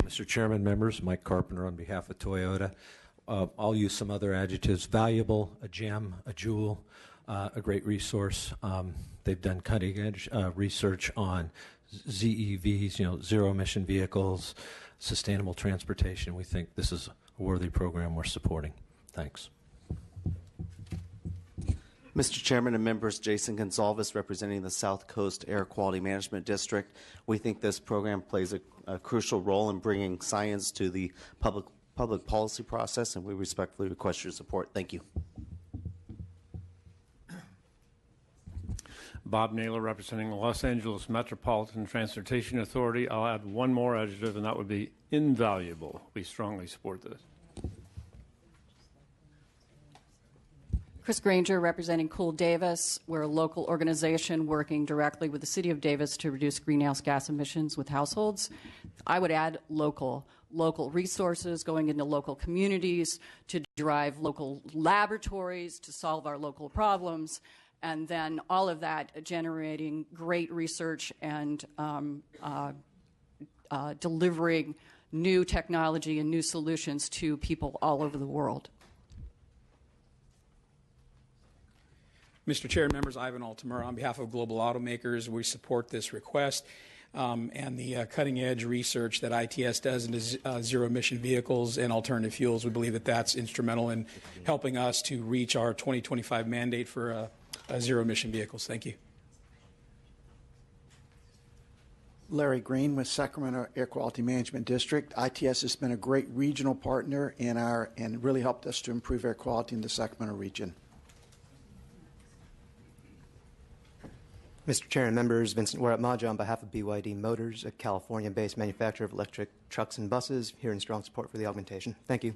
Mr. Chairman, members, Mike Carpenter on behalf of Toyota. I'll use some other adjectives: valuable, a gem, a jewel, a great resource. They've done cutting-edge research on ZEVs, zero-emission vehicles, sustainable transportation. We think this is a worthy program we're supporting. Thanks. Mr. Chairman and members, Jason Gonzalez representing the South Coast Air Quality Management District. We think this program plays a crucial role in bringing science to the public policy process, and we respectfully request your support. Thank you. Bob Naylor representing the Los Angeles Metropolitan Transportation Authority. I'll add one more adjective, and that would be invaluable. We strongly support this. Chris Granger representing Cool Davis. We're a local organization working directly with the City of Davis to reduce greenhouse gas emissions with households. I would add local resources going into local communities to drive local laboratories to solve our local problems, and then all of that generating great research and delivering new technology and new solutions to people all over the world. Mr. Chair and members, Ivan Altamura on behalf of Global Automakers. We support this request and the cutting-edge research that ITS does into zero-emission vehicles and alternative fuels. We believe that that's instrumental in helping us to reach our 2025 mandate for zero-emission vehicles. Thank you. Larry Green with Sacramento Air Quality Management District. ITS has been a great regional partner and really helped us to improve air quality in the Sacramento region. Mr. Chair and members, Vincent Warat-Maja on behalf of BYD Motors, a California-based manufacturer of electric trucks and buses, here in strong support for the augmentation. Thank you.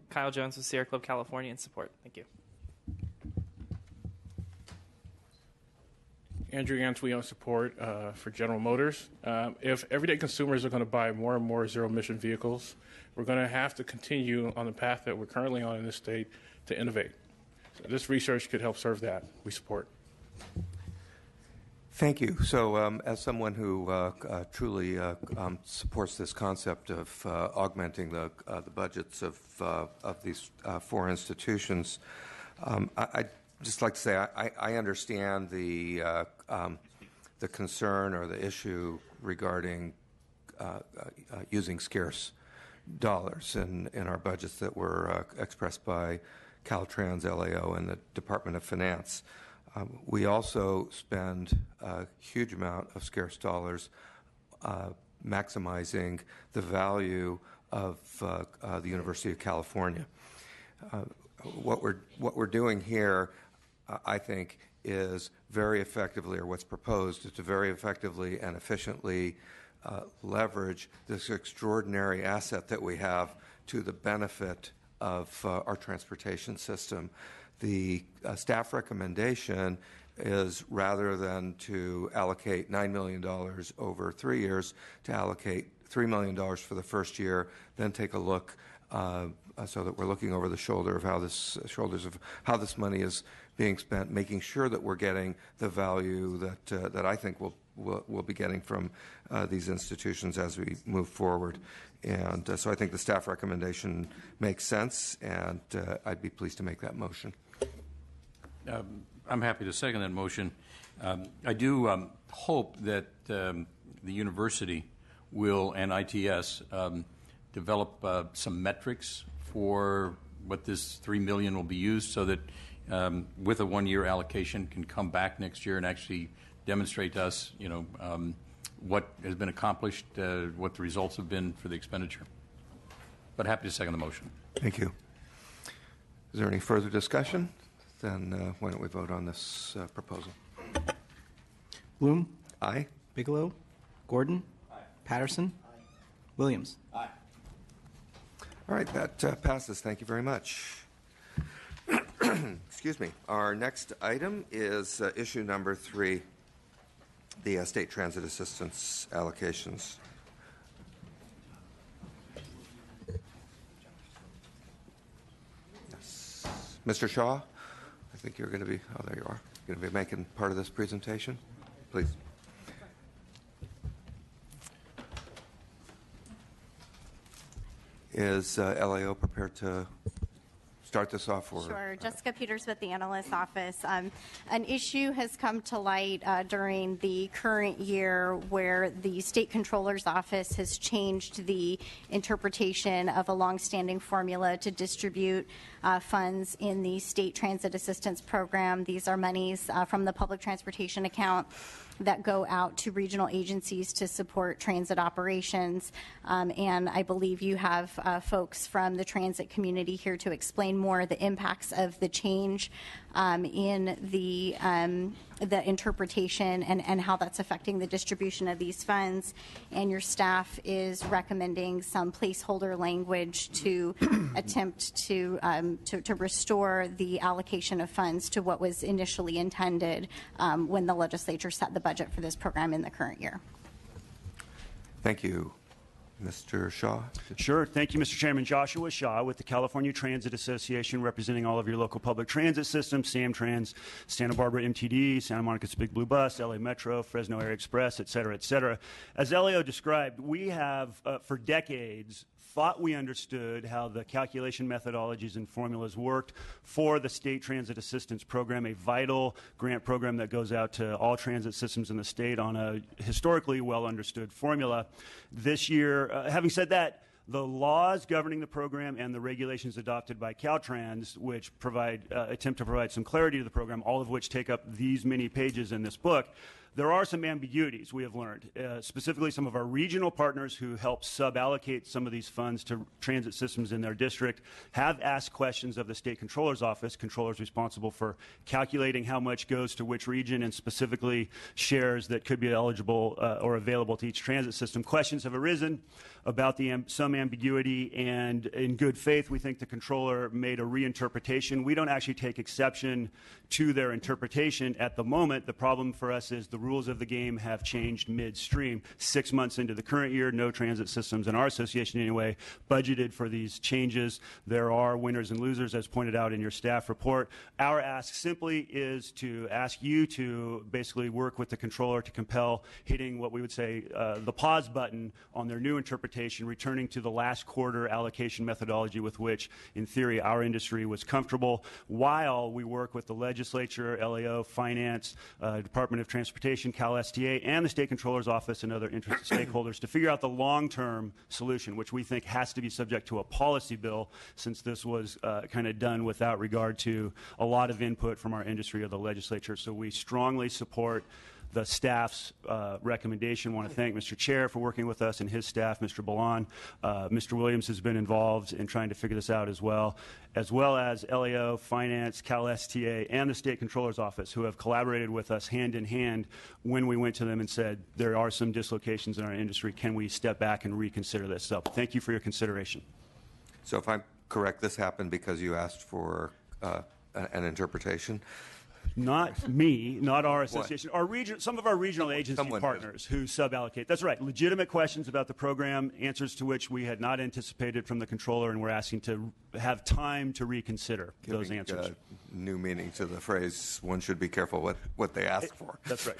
Kyle Jones with Sierra Club California in support. Thank you. Andrew Antwion support for General Motors. If everyday consumers are going to buy more and more zero-emission vehicles, we're going to have to continue on the path that we're currently on in this state to innovate. So this research could help serve that. We support. Thank you. So as someone who truly supports this concept of augmenting the budgets of these four institutions, I'd just like to say I understand the concern or the issue regarding using scarce dollars in our budgets that were expressed by Caltrans, LAO, and the Department of Finance. We also spend a huge amount of scarce dollars maximizing the value of the University of California. What we're doing here, I think, is very effectively, or what's proposed is to very effectively and efficiently leverage this extraordinary asset that we have to the benefit of our transportation system. The staff recommendation is, rather than to allocate $9 million over 3 years, to allocate $3 million for the first year, then take a look so that we're looking over the shoulders of how this money is being spent, making sure that we're getting the value that I think we'll be getting from these institutions as we move forward. And so I think the staff recommendation makes sense, and I'd be pleased to make that motion. I'm happy to second that motion. I do hope that the university will, and ITS, develop some metrics for what this $3 million will be used, so that with a one-year allocation can come back next year and actually demonstrate to us, what has been accomplished, what the results have been for the expenditure. But happy to second the motion. Thank you. Is there any further discussion? Then why don't we vote on this proposal? Bloom? Aye. Bigelow? Gordon? Aye. Patterson? Aye. Williams? Aye. All right, that passes. Thank you very much. Excuse me. Our next item is issue number 3, the state transit assistance allocations. Yes. Mr. Shaw, I think you're going to be, oh, there you are, going to be making part of this presentation. Please. Is LAO prepared to start this off? Or Sure. Jessica Peters with the Analyst Office. An issue has come to light during the current year where the State Controller's Office has changed the interpretation of a longstanding formula to distribute funds in the State Transit Assistance Program. These are monies from the public transportation account that go out to regional agencies to support transit operations. And I believe you have folks from the transit community here to explain more the impacts of the change in the interpretation and how that's affecting the distribution of these funds. And your staff is recommending some placeholder language to attempt to restore the allocation of funds to what was initially intended when the legislature set the budget for this program in the current year. Thank you. Mr. Shaw? Sure. Thank you, Mr. Chairman. Joshua Shaw with the California Transit Association, representing all of your local public transit systems, SamTrans, Santa Barbara MTD, Santa Monica's Big Blue Bus, LA Metro, Fresno Air Express, et cetera, et cetera. As LAO described, we have, for decades, thought we understood how the calculation methodologies and formulas worked for the State Transit Assistance Program, a vital grant program that goes out to all transit systems in the state on a historically well understood formula. This year, having said that, the laws governing the program and the regulations adopted by Caltrans, which attempt to provide some clarity to the program, all of which take up these many pages in this book, there are some ambiguities we have learned, specifically some of our regional partners who help sub-allocate some of these funds to transit systems in their district have asked questions of the State Controller's Office, controllers responsible for calculating how much goes to which region and specifically shares that could be eligible or available to each transit system. Questions have arisen about some ambiguity, and in good faith, we think the controller made a reinterpretation. We don't actually take exception to their interpretation at the moment. The problem for us is the rules of the game have changed midstream. 6 months into the current year, no transit systems in our association anyway budgeted for these changes. There are winners and losers, as pointed out in your staff report. Our ask simply is to ask you to basically work with the controller to compel hitting what we would say the pause button on their new interpretation, returning to the last quarter allocation methodology with which, in theory, our industry was comfortable, while we work with the legislature, LAO, Finance, Department of Transportation, CalSTA, and the State Controller's Office and other interested stakeholders to figure out the long-term solution, which we think has to be subject to a policy bill, since this was kind of done without regard to a lot of input from our industry or the legislature. So we strongly support the staff's recommendation. I want to thank Mr. Chair for working with us and his staff, Mr. Balan. Mr. Williams has been involved in trying to figure this out as well as LAO, Finance, CalSTA, and the State Controller's Office, who have collaborated with us hand in hand when we went to them and said, there are some dislocations in our industry. Can we step back and reconsider this? So thank you for your consideration. So if I'm correct, this happened because you asked for an interpretation? Not me, not our association. Some of our regional agency partners who sub-allocate. That's right. Legitimate questions about the program, answers to which we had not anticipated from the controller, and we're asking to have time to reconsider those answers. New meaning to the phrase, one should be careful what they ask for. That's right.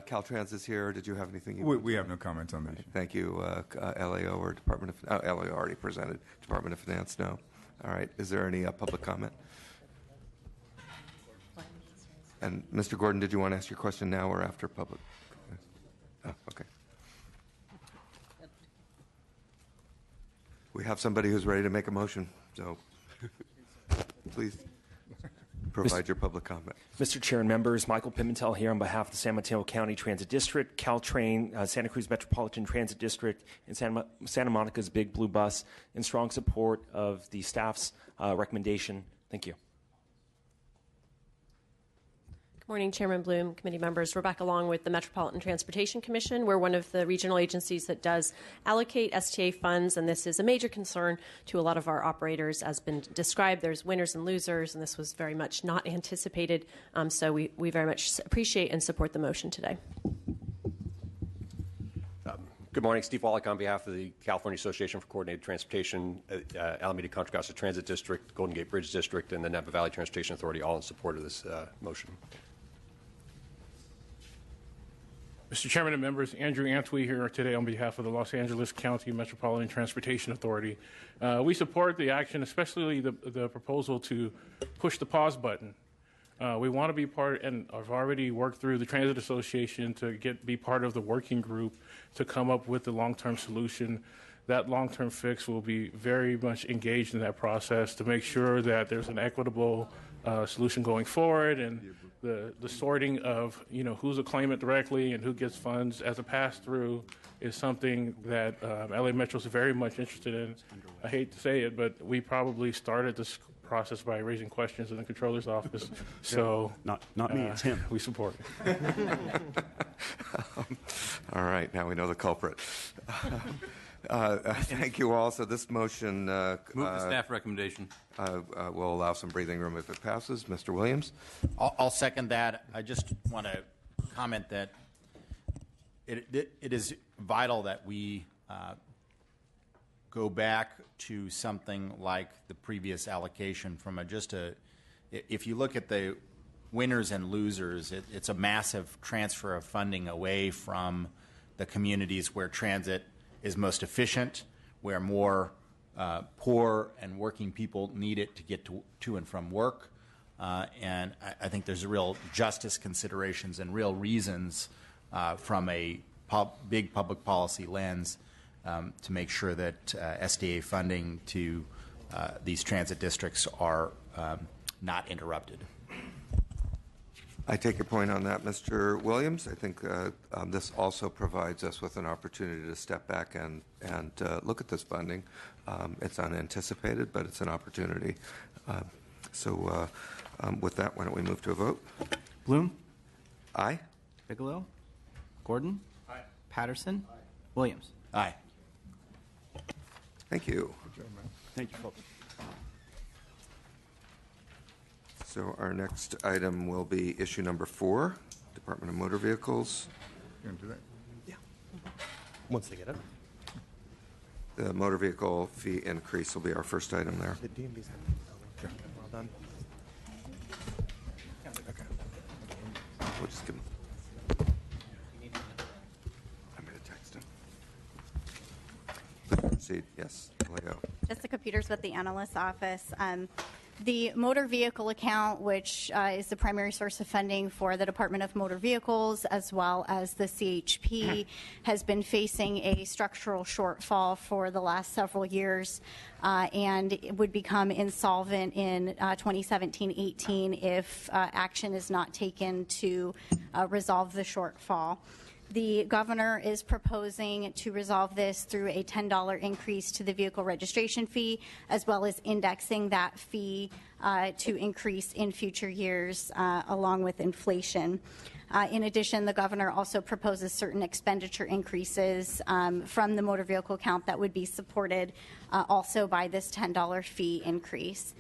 Caltrans is here. Did you have anything? We have no comments on that. Thank you. LAO or Department of LAO already presented. Department of Finance, no. All right. Is there any public comment? And Mr. Gordon, did you want to ask your question now or after public? Oh, okay. We have somebody who's ready to make a motion, so please provide your public comment. Mr. Chair and members, Michael Pimentel here on behalf of the San Mateo County Transit District, Caltrain, Santa Cruz Metropolitan Transit District, and Santa Monica's Big Blue Bus, in strong support of the staff's recommendation. Thank you. Morning, Chairman Bloom, committee members. Rebecca Long with the Metropolitan Transportation Commission. We're one of the regional agencies that does allocate STA funds, and this is a major concern to a lot of our operators. As been described, there's winners and losers, and this was very much not anticipated. So we very much appreciate and support the motion today. Good morning. Steve Wallach on behalf of the California Association for Coordinated Transportation, Alameda Contra Costa Transit District, Golden Gate Bridge District, and the Napa Valley Transportation Authority, all in support of this motion. Mr. Chairman and members, Andrew Antwi here today on behalf of the Los Angeles County Metropolitan Transportation Authority. We support the action, especially the proposal to push the pause button. We want to be part, and I've already worked through the Transit Association to be part of the working group to come up with the long-term solution. That long-term fix will be very much engaged in that process to make sure that there's an equitable solution going forward, and the sorting of who's a claimant directly and who gets funds as a pass-through is something that LA Metro is very much interested in. I hate to say it, but we probably started this process by raising questions in the controller's office. So not me, it's him. We support it. All right, now we know the culprit. Thank you all. So this motion Move the staff recommendation. Will allow some breathing room if it passes. Mr. Williams? I'll second that. I just want to comment that it is vital that we go back to something like the previous allocation from if you look at the winners and losers, it's a massive transfer of funding away from the communities where transit is most efficient, where more poor and working people need it to get to and from work. And I think there's real justice considerations and real reasons from a big public policy lens to make sure that SDA funding to these transit districts are not interrupted. I take your point on that, Mr. Williams. I think this also provides us with an opportunity to step back and look at this funding. It's unanticipated, but it's an opportunity. So with that, why don't we move to a vote? Bloom? Aye. Bigelow? Gordon? Aye. Patterson? Aye. Williams? Aye. Thank you. Thank you, folks. So our next item will be issue number 4, Department of Motor Vehicles. You're going to do that? Yeah. Once they get up. The motor vehicle fee increase will be our first item there. The DMV's well done. Okay. We'll just give him. I'm going to text him. Proceed. Yes, Leo. Jessica Peters with the analyst's office. The motor vehicle account, which is the primary source of funding for the Department of Motor Vehicles as well as the CHP, has been facing a structural shortfall for the last several years and it would become insolvent in 2017-18 if action is not taken to resolve the shortfall. The governor is proposing to resolve this through a $10 increase to the vehicle registration fee, as well as indexing that fee to increase in future years along with inflation. In addition, the governor also proposes certain expenditure increases from the motor vehicle account that would be supported also by this $10 fee increase.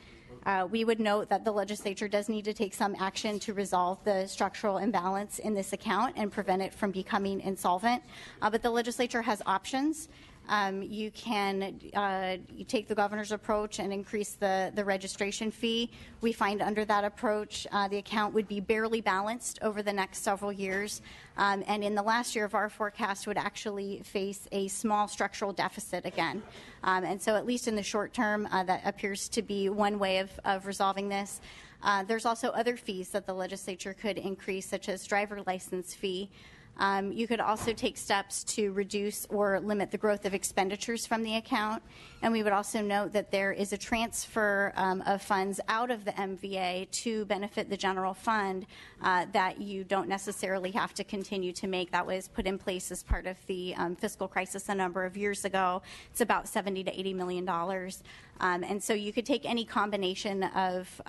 We would note that the legislature does need to take some action to resolve the structural imbalance in this account and prevent it from becoming insolvent. But the legislature has options. You can take the governor's approach and increase the registration fee. We find under that approach, the account would be barely balanced over the next several years. And in the last year of our forecast would actually face a small structural deficit again. And so at least in the short term, that appears to be one way of resolving this. There's also other fees that the legislature could increase, such as driver license fee. You could also take steps to reduce or limit the growth of expenditures from the account. And we would also note that there is a transfer of funds out of the MVA to benefit the general fund that you don't necessarily have to continue to make. That was put in place as part of the fiscal crisis a number of years ago. It's about $70 to $80 million. And so you could take any combination of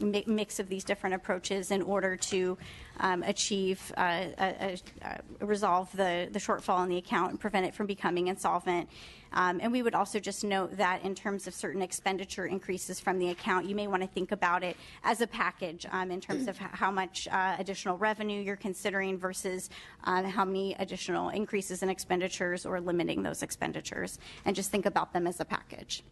mix of these different approaches in order to achieve, resolve the shortfall in the account and prevent it from becoming insolvent. And we would also just note that in terms of certain expenditure increases from the account, you may want to think about it as a package in terms of how much additional revenue you're considering versus how many additional increases in expenditures or limiting those expenditures, and just think about them as a package.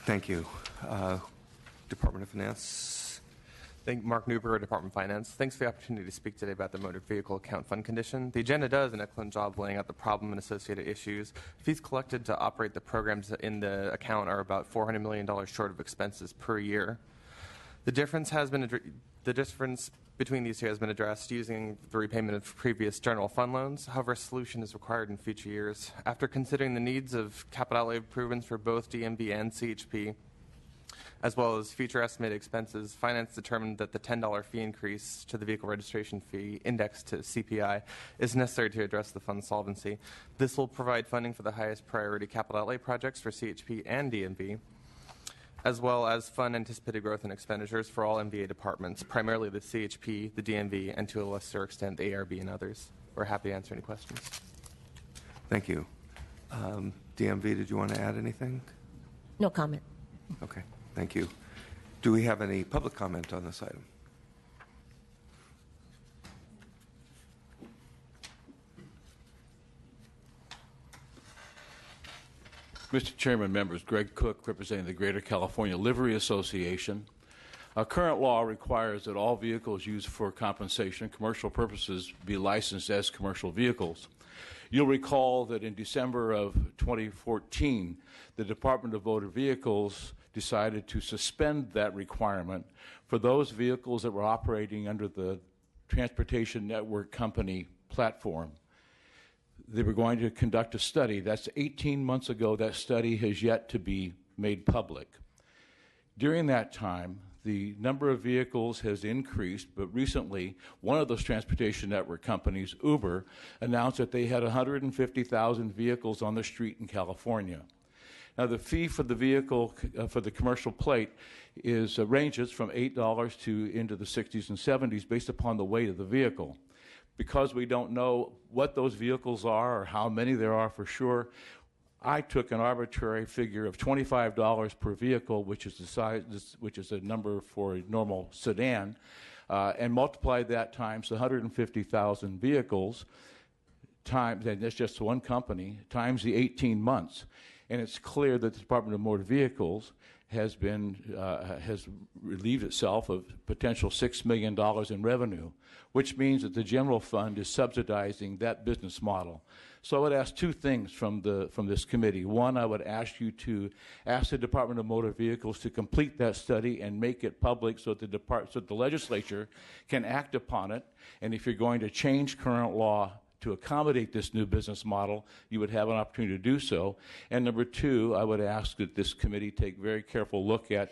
Thank you. Department of Finance. Mark Newberger, Department of Finance. Thanks for the opportunity to speak today about the motor vehicle account fund condition. The agenda does an excellent job laying out the problem and associated issues. Fees collected to operate the programs in the account are about $400 million short of expenses per year. The difference between these two has been addressed using the repayment of previous general fund loans. However, a solution is required in future years. After considering the needs of capital outlay improvements for both DMV and CHP, as well as future estimated expenses, Finance determined that the $10 fee increase to the vehicle registration fee indexed to CPI is necessary to address the fund solvency. This will provide funding for the highest priority capital outlay projects for CHP and DMV, as well as fund anticipated growth in expenditures for all MVA departments, primarily the CHP, the DMV, and to a lesser extent the ARB and others. We're happy to answer any questions. Thank you. DMV, did you want to add anything? No comment. Okay, thank you. Do we have any public comment on this item? Mr. Chairman, members, Greg Cook, representing the Greater California Livery Association. Current law requires that all vehicles used for compensation and commercial purposes be licensed as commercial vehicles. You'll recall that in December of 2014, the Department of Motor Vehicles decided to suspend that requirement for those vehicles that were operating under the Transportation Network Company platform. They were going to conduct a study. That's 18 months ago. That study has yet to be made public. During that time, the number of vehicles has increased, but recently, one of those transportation network companies, Uber, announced that they had 150,000 vehicles on the street in California. Now, the fee for the vehicle, for the commercial plate, ranges from $8 to into the 60s and 70s based upon the weight of the vehicle. Because we don't know what those vehicles are or how many there are for sure, I took an arbitrary figure of $25 per vehicle, which is the size, which is a number for a normal sedan, and multiplied that times 150,000 vehicles, times, and that's just one company, times the 18 months. And it's clear that the Department of Motor Vehicles has relieved itself of potential $6 million in revenue, which means that the general fund is subsidizing that business model. So I would ask two things from this committee. One, I would ask you to ask the Department of Motor Vehicles to complete that study and make it public so that the legislature can act upon it. And if you're going to change current law to accommodate this new business model, you would have an opportunity to do so. And number two, I would ask that this committee take a very careful look at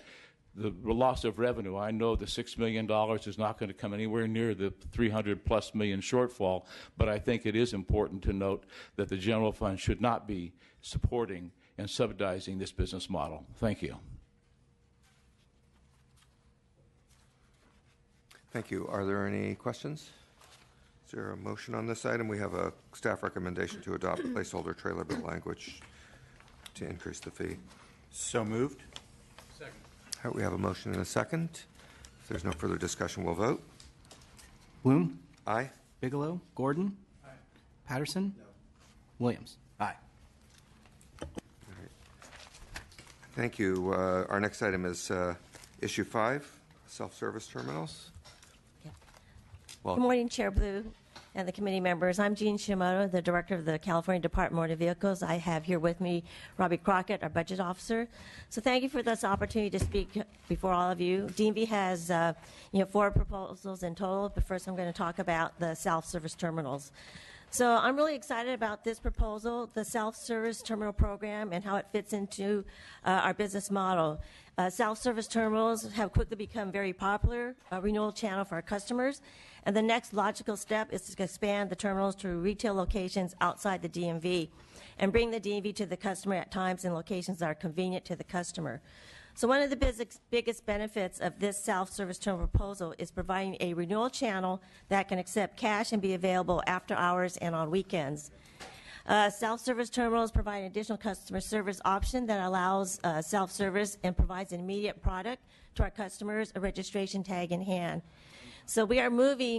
the loss of revenue. I know the $6 million is not going to come anywhere near the $300+ million shortfall, but I think it is important to note that the general fund should not be supporting and subsidizing this business model. Thank you. Thank you. Are there any questions? Is there a motion on this item? We have a staff recommendation to adopt placeholder trailer bill language to increase the fee. So moved. Second. All right, we have a motion and a second. If there's no further discussion, we'll vote. Bloom? Aye. Bigelow? Gordon? Aye. Patterson? No. Williams? Aye. All right. Thank you. Our next item is issue 5, self-service terminals. Good morning, Chair Blue and the committee members. I'm Jean Shimoto, the Director of the California Department of Motor Vehicles. I have here with me Robbie Crockett, our Budget Officer. So thank you for this opportunity to speak before all of you. DMV has 4 proposals in total, but first I'm going to talk about the self-service terminals. So I'm really excited about this proposal, the self-service terminal program, and how it fits into our business model. Self-service terminals have quickly become very popular, a renewal channel for our customers. And the next logical step is to expand the terminals to retail locations outside the DMV and bring the DMV to the customer at times and locations that are convenient to the customer. So one of the biggest benefits of this self-service terminal proposal is providing a renewal channel that can accept cash and be available after hours and on weekends. Self-service terminals provide an additional customer service option that allows self-service and provides an immediate product to our customers, a registration tag in hand. So we are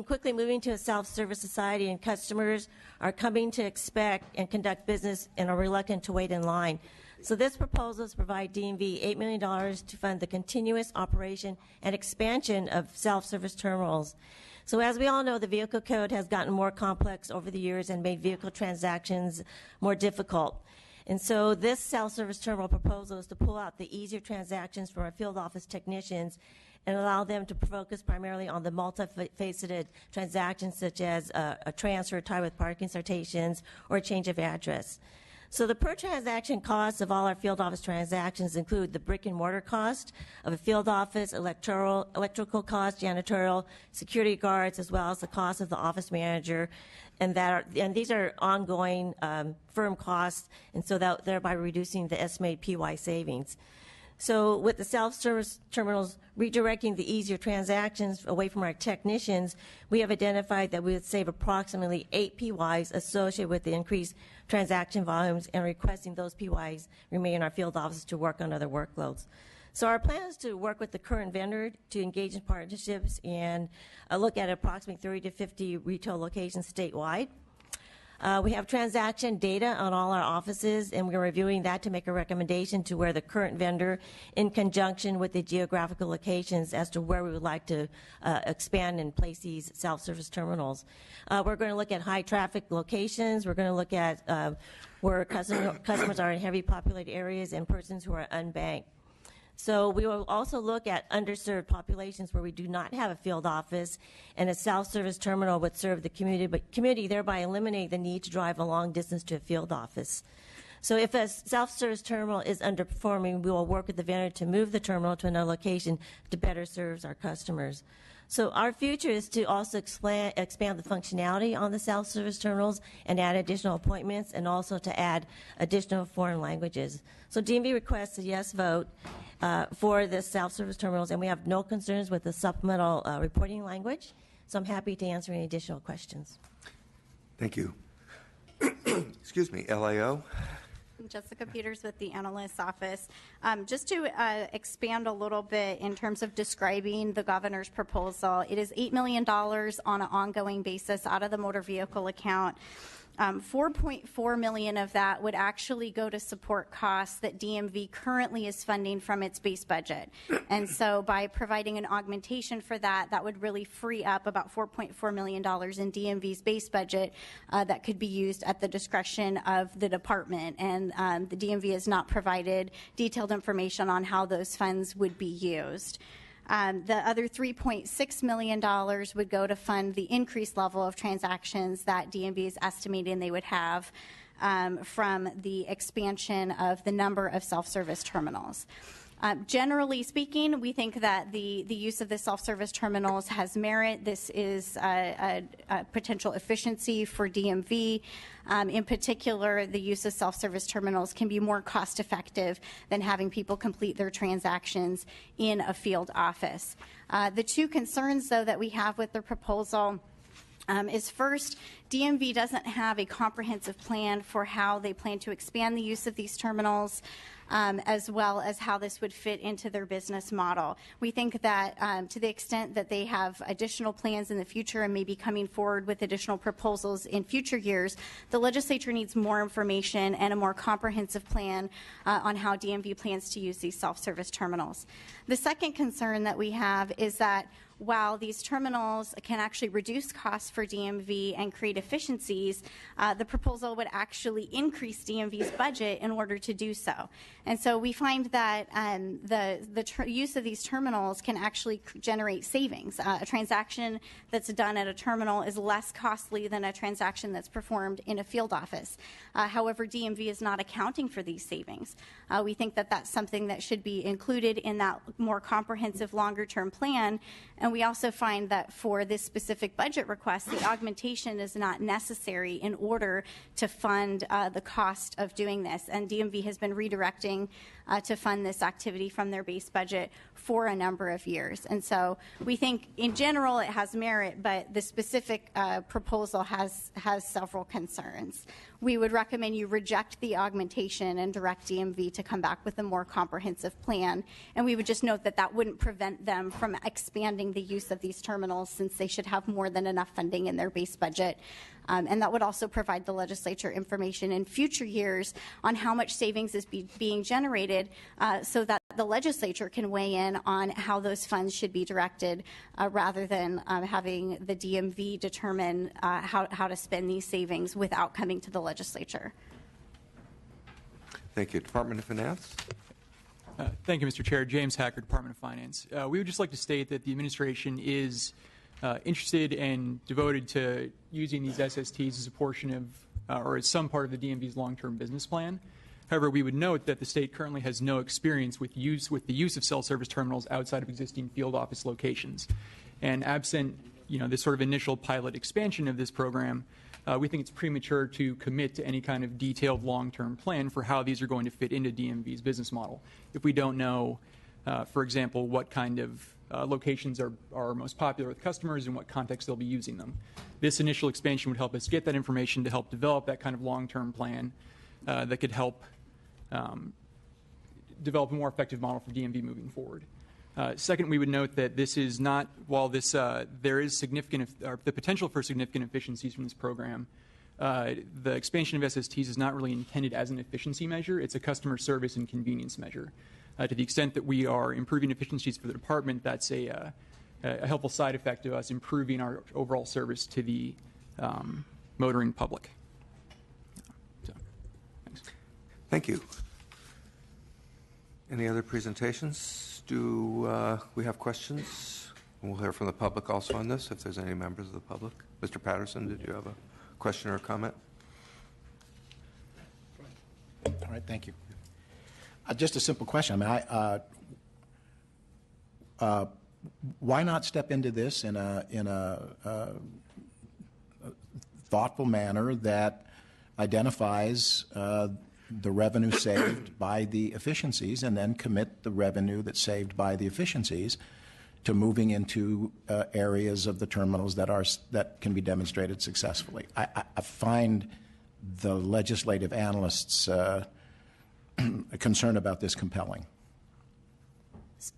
quickly moving to a self-service society, and customers are coming to expect and conduct business and are reluctant to wait in line. So this proposal is to provide DMV $8 million to fund the continuous operation and expansion of self-service terminals. So as we all know, the vehicle code has gotten more complex over the years and made vehicle transactions more difficult. And so this self-service terminal proposal is to pull out the easier transactions for our field office technicians and allow them to focus primarily on the multifaceted transactions such as a transfer tied with parking citations or a change of address. So the per transaction costs of all our field office transactions include the brick and mortar cost of a field office, electrical cost, janitorial, security guards, as well as the cost of the office manager, and these are ongoing firm costs, and so that thereby reducing the estimated PY savings. So with the self-service terminals redirecting the easier transactions away from our technicians, we have identified that we would save approximately 8 PYs associated with the increased transaction volumes and requesting those PYs remain in our field offices to work on other workloads. So our plan is to work with the current vendor to engage in partnerships and look at approximately 30 to 50 retail locations statewide. We have transaction data on all our offices, and we're reviewing that to make a recommendation to where the current vendor, in conjunction with the geographical locations, as to where we would like to expand and place these self-service terminals. We're going to look at high-traffic locations. We're going to look at where customers are in heavy populated areas and persons who are unbanked. So we will also look at underserved populations where we do not have a field office, and a self-service terminal would serve the community, thereby eliminating the need to drive a long distance to a field office. So if a self-service terminal is underperforming, we will work with the vendor to move the terminal to another location to better serve our customers. So our future is to also expand the functionality on the self-service terminals and add additional appointments, and also to add additional foreign languages. So DMV requests a yes vote for the self-service terminals, and we have no concerns with the supplemental reporting language. So I'm happy to answer any additional questions. Thank you. Excuse me, LAO. Jessica Peters with the Analyst's Office. Just to expand a little bit in terms of describing the governor's proposal, it is $8 million on an ongoing basis out of the motor vehicle account. $4.4 million of that would actually go to support costs that DMV currently is funding from its base budget. And so by providing an augmentation for that, that would really free up about $4.4 million in DMV's base budget that could be used at the discretion of the department. And the DMV has not provided detailed information on how those funds would be used. The other $3.6 million would go to fund the increased level of transactions that DMV is estimating they would have from the expansion of the number of self-service terminals. Generally speaking, we think that the use of the self-service terminals has merit. This is a potential efficiency for DMV. In particular, the use of self-service terminals can be more cost-effective than having people complete their transactions in a field office. The two concerns, though, that we have with the proposal is first, DMV doesn't have a comprehensive plan for how they plan to expand the use of these terminals, as well as how this would fit into their business model. We think that to the extent that they have additional plans in the future and may be coming forward with additional proposals in future years, the legislature needs more information and a more comprehensive plan on how DMV plans to use these self-service terminals. The second concern that we have is that while these terminals can actually reduce costs for DMV and create efficiencies, the proposal would actually increase DMV's budget in order to do so. And so we find that the use of these terminals can actually generate savings. A transaction that's done at a terminal is less costly than a transaction that's performed in a field office. However, DMV is not accounting for these savings. We think that that's something that should be included in that more comprehensive longer-term plan. And we also find that for this specific budget request, the augmentation is not necessary in order to fund the cost of doing this. And DMV has been redirecting to fund this activity from their base budget for a number of years. And so we think in general it has merit, but the specific proposal has several concerns. We would recommend you reject the augmentation and direct DMV to come back with a more comprehensive plan. And we would just note that that wouldn't prevent them from expanding the use of these terminals, since they should have more than enough funding in their base budget And that would also provide the legislature information in future years on how much savings is being generated so that the legislature can weigh in on how those funds should be directed rather than having the DMV determine how to spend these savings without coming to the legislature. Thank you. Department of Finance. Thank you, Mr. Chair. James Hacker, Department of Finance. We would just like to state that the administration is interested and devoted to using these SSTs as a portion of, or as some part of the DMV's long-term business plan. However, we would note that the state currently has no experience with the use of self-service terminals outside of existing field office locations. And absent, this sort of initial pilot expansion of this program, we think it's premature to commit to any kind of detailed long-term plan for how these are going to fit into DMV's business model. If we don't know, for example, what kind of locations are most popular with customers and what context they'll be using them. This initial expansion would help us get that information to help develop that kind of long-term plan that could help develop a more effective model for DMV moving forward. Second, we would note that this is not, while this, there is the potential for significant efficiencies from this program, the expansion of SSTs is not really intended as an efficiency measure. It's a customer service and convenience measure. To the extent that we are improving efficiencies for the department, that's a helpful side effect of us improving our overall service to the motoring public. So, thanks. Thank you. Any other presentations? Do we have questions? We'll hear from the public also on this, if there's any members of the public. Mr. Patterson, did you have a question or a comment? All right, thank you. Just a simple question. I mean, why not step into this in a thoughtful manner that identifies the revenue saved by the efficiencies, and then commit the revenue that's saved by the efficiencies to moving into areas of the terminals that can be demonstrated successfully? I find the legislative analysts' concern about this compelling.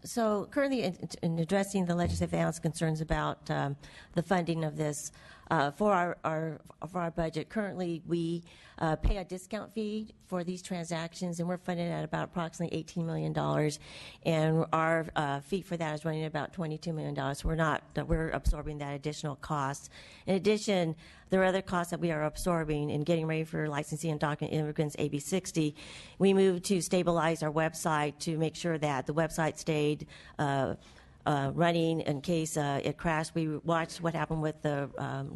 So currently, in addressing the legislative analysts' concerns about the funding of this for our budget, currently we pay a discount fee for these transactions, and we're funded at about approximately $18 million, and our fee for that is running at about $22 million. So we're absorbing that additional cost. In addition, there are other costs that we are absorbing in getting ready for licensing and document immigrants AB 60. We moved to stabilize our website to make sure that the website stayed running in case it crashed. We watched what happened with the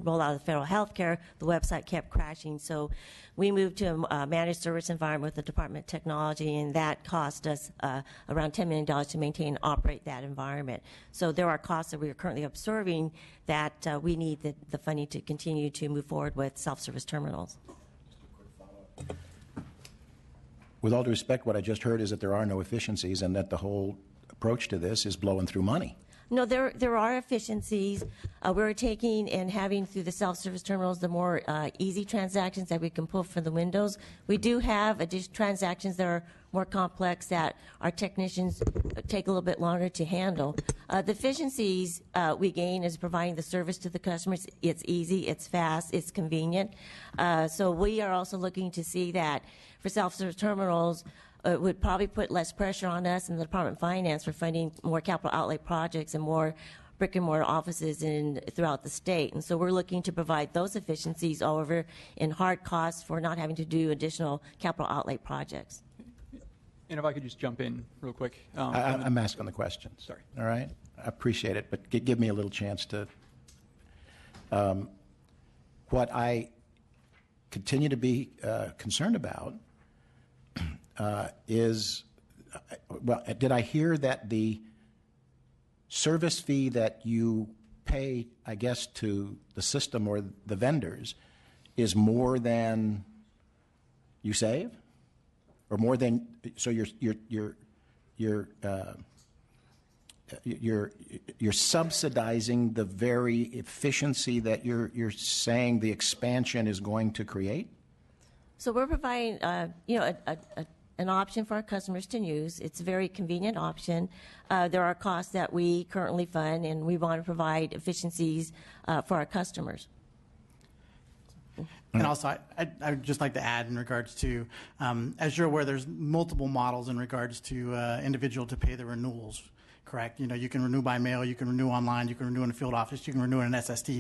rollout of federal health care. The website kept crashing. So we moved to a managed service environment with the Department of Technology, and that cost us around $10 million to maintain and operate that environment. So there are costs that we are currently absorbing that we need the funding to continue to move forward with self-service terminals. With all due respect, what I just heard is that there are no efficiencies and that the whole approach to this is blowing through money. No, there are efficiencies. We're taking and having through the self-service terminals the more easy transactions that we can pull from the windows. We do have additional transactions that are more complex that our technicians take a little bit longer to handle. The efficiencies we gain is providing the service to the customers. It's easy, it's fast, it's convenient. So we are also looking to see that for self-service terminals, it would probably put less pressure on us in the Department of Finance for funding more capital outlay projects and more brick and mortar offices throughout the state. And so we're looking to provide those efficiencies over in hard costs for not having to do additional capital outlay projects. And if I could just jump in real quick. I'm asking the question. Sorry. All right? I appreciate it, but give me a little chance to. What I continue to be concerned about is, well, did I hear that the service fee that you pay, I guess, to the system or the vendors is more than you save? Or more than, so you're subsidizing the very efficiency that you're saying the expansion is going to create? So we're providing, an option for our customers to use. It's a very convenient option. There are costs that we currently fund, and we want to provide efficiencies for our customers. And also, I would just like to add in regards to, as you're aware, there's multiple models in regards to individual to pay the renewals. Correct. You know, you can renew by mail, you can renew online, you can renew in a field office, you can renew in an SST.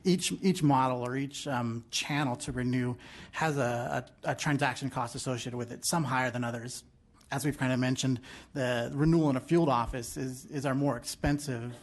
Each model or each channel to renew has a transaction cost associated with it, some higher than others. As we've kind of mentioned, the renewal in a field office is our more expensive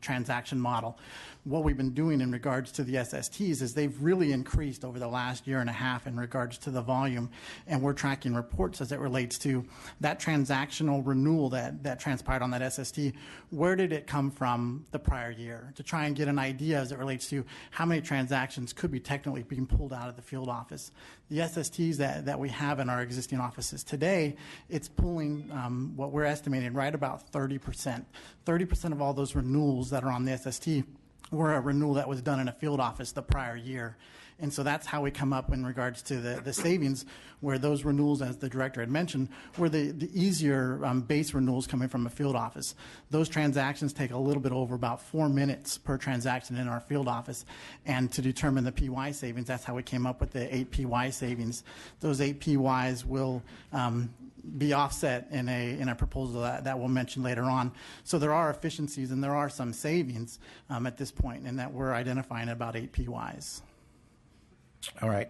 transaction model. What we've been doing in regards to the SSTs is they've really increased over the last year and a half in regards to the volume, and we're tracking reports as it relates to that transactional renewal that transpired on that SST. Where did it come from the prior year, to try and get an idea as it relates to how many transactions could be technically being pulled out of the field office. The SSTs that we have in our existing offices today, it's pulling what we're estimating right about 30%. 30% of all those renewals that are on the SST were a renewal that was done in a field office the prior year. And so that's how we come up in regards to the savings, where those renewals, as the director had mentioned, were the easier base renewals coming from a field office. Those transactions take a little bit over about 4 minutes per transaction in our field office. And to determine the PY savings, that's how we came up with the 8 PY savings. Those 8 PYs will be offset in a proposal that we'll mention later on. So there are efficiencies and there are some savings at this point, in that we're identifying about 8 PYs. All right.